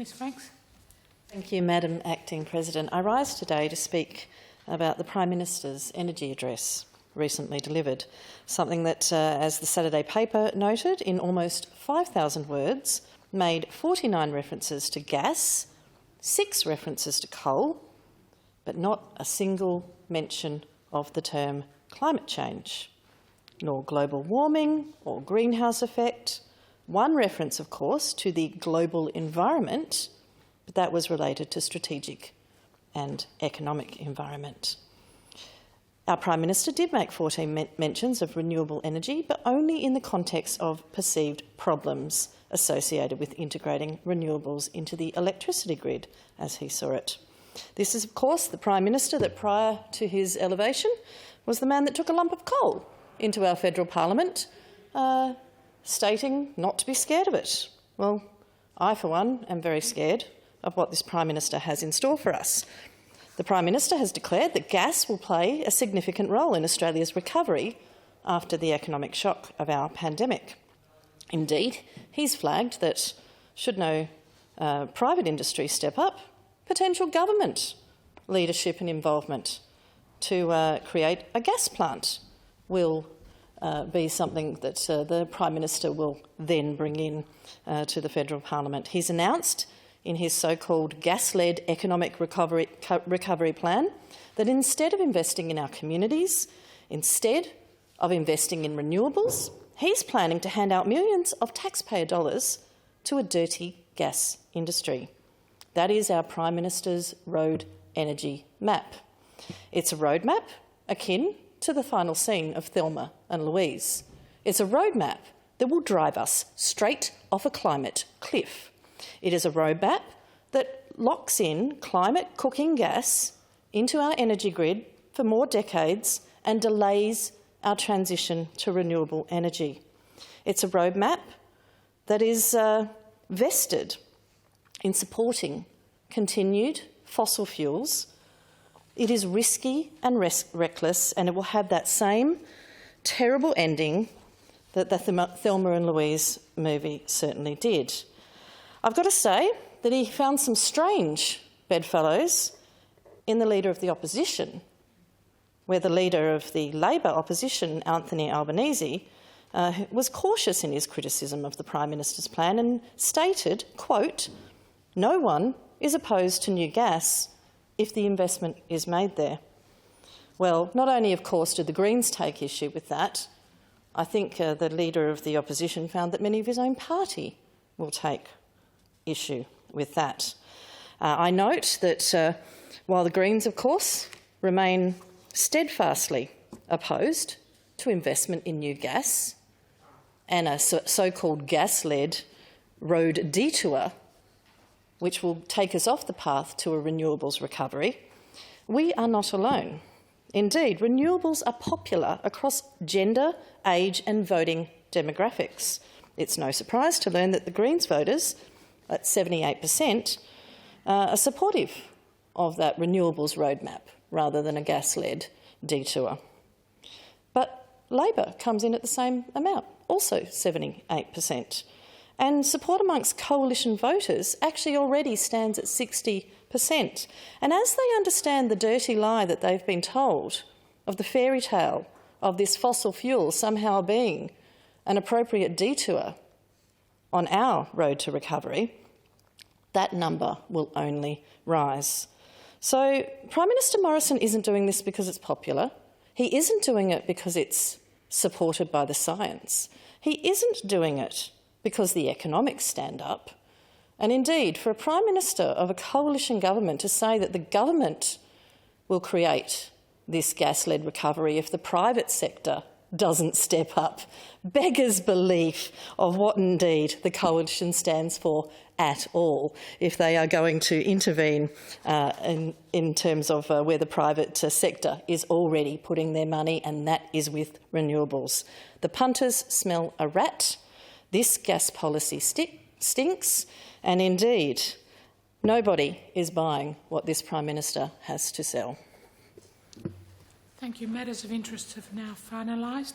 Ms Franks. Thank you, Madam Acting President. I rise today to speak about the Prime Minister's energy address recently delivered, something that, as the Saturday paper noted, in almost 5,000 words, made 49 references to gas, 6 references to coal, but not a single mention of the term climate change, nor global warming or greenhouse effect. One reference, of course, to the global environment, but that was related to strategic and economic environment. Our Prime Minister did make 14 mentions of renewable energy, but only in the context of perceived problems associated with integrating renewables into the electricity grid, as he saw it. This is, of course, the Prime Minister that, prior to his elevation, was the man that took a lump of coal into our federal parliament, stating not to be scared of it. Well, I, for one, am very scared of what this Prime Minister has in store for us. The Prime Minister has declared that gas will play a significant role in Australia's recovery after the economic shock of our pandemic. Indeed, he's flagged that, should no private industry step up, potential government leadership and involvement to create a gas plant will be something that the Prime Minister will then bring in to the federal parliament. He's announced in his so-called gas-led economic recovery plan that instead of investing in our communities, instead of investing in renewables, he's planning to hand out millions of taxpayer dollars to a dirty gas industry. That is our Prime Minister's road energy map. It's a roadmap akin to the final scene of Thelma and Louise. It's a roadmap that will drive us straight off a climate cliff. It is a roadmap that locks in climate cooking gas into our energy grid for more decades and delays our transition to renewable energy. It's a roadmap that is vested in supporting continued fossil fuels. It is risky and reckless, and it will have that same terrible ending that the Thelma and Louise movie certainly did. I've got to say that he found some strange bedfellows in the Leader of the Opposition, where the Leader of the Labor opposition, Anthony Albanese, was cautious in his criticism of the Prime Minister's plan and stated, quote, "No one is opposed to new gas if the investment is made there." Well, not only, of course, did the Greens take issue with that, I think the Leader of the Opposition found that many of his own party will take issue with that. I note that while the Greens, of course, remain steadfastly opposed to investment in new gas and a so-called gas-led road detour, which will take us off the path to a renewables recovery, we are not alone. Indeed, renewables are popular across gender, age and voting demographics. It's no surprise to learn that the Greens voters, at 78%, are supportive of that renewables roadmap rather than a gas-led detour. But Labor comes in at the same amount, also 78%. And support amongst coalition voters actually already stands at 60%. And as they understand the dirty lie that they've been told of the fairy tale of this fossil fuel somehow being an appropriate detour on our road to recovery, that number will only rise. So Prime Minister Morrison isn't doing this because it's popular. He isn't doing it because it's supported by the science. He isn't doing it because the economics stand up. And indeed, for a Prime Minister of a coalition government to say that the government will create this gas-led recovery if the private sector doesn't step up beggars belief of what indeed the coalition stands for at all, if they are going to intervene in terms of where the private sector is already putting their money, and that is with renewables. The punters smell a rat. This gas policy stinks, and indeed nobody is buying what this Prime Minister has to sell. Thank you. Matters of interest have now finalised.